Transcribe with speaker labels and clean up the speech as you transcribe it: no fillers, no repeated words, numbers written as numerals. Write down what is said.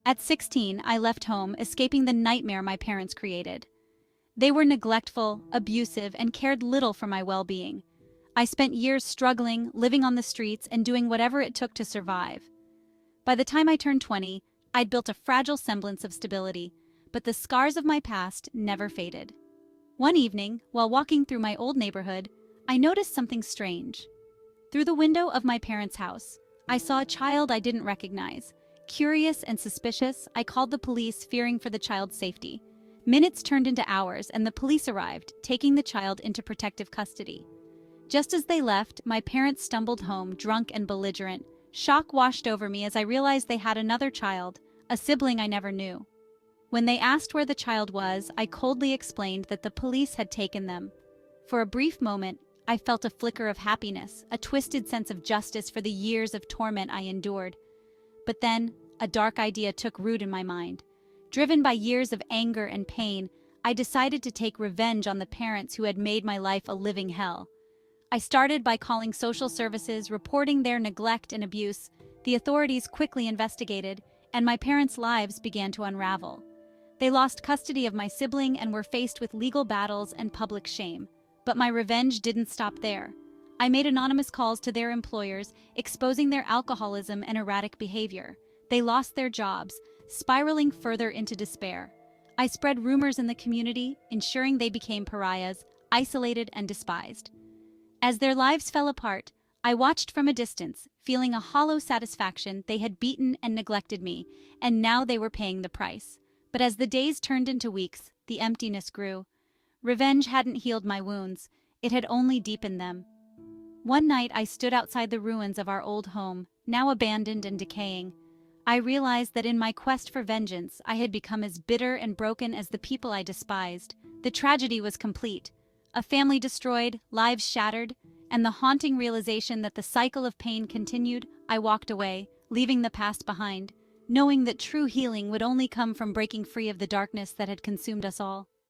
Speaker 1: At 16, I left home, escaping the nightmare my parents created. They were neglectful, abusive, and cared little for my well-being. I spent years struggling, living on the streets, and doing whatever it took to survive. By the time I turned 20, I'd built a fragile semblance of stability, but the scars of my past never faded. One evening, while walking through my old neighborhood, I noticed something strange. Through the window of my parents' house, I saw a child I didn't recognize. Curious and suspicious, I called the police, fearing for the child's safety. Minutes turned into hours, and the police arrived, taking the child into protective custody. Just as they left, my parents stumbled home, drunk and belligerent. Shock washed over me as I realized they had another child, a sibling I never knew. When they asked where the child was, I coldly explained that the police had taken them. For a brief moment, I felt a flicker of happiness, a twisted sense of justice for the years of torment I endured. But then, a dark idea took root in my mind. Driven by years of anger and pain, I decided to take revenge on the parents who had made my life a living hell. I started by calling social services, reporting their neglect and abuse. The authorities quickly investigated, and my parents' lives began to unravel. They lost custody of my sibling and were faced with legal battles and public shame. But my revenge didn't stop there. I made anonymous calls to their employers, exposing their alcoholism and erratic behavior. They lost their jobs, spiraling further into despair. I spread rumors in the community, ensuring they became pariahs, isolated and despised. As their lives fell apart, I watched from a distance, feeling a hollow satisfaction. They had beaten and neglected me, and now they were paying the price. But as the days turned into weeks, the emptiness grew. Revenge hadn't healed my wounds, it had only deepened them. One night I stood outside the ruins of our old home, now abandoned and decaying. I realized that in my quest for vengeance, I had become as bitter and broken as the people I despised. The tragedy was complete. A family destroyed, lives shattered, and the haunting realization that the cycle of pain continued. I walked away, leaving the past behind, knowing that true healing would only come from breaking free of the darkness that had consumed us all.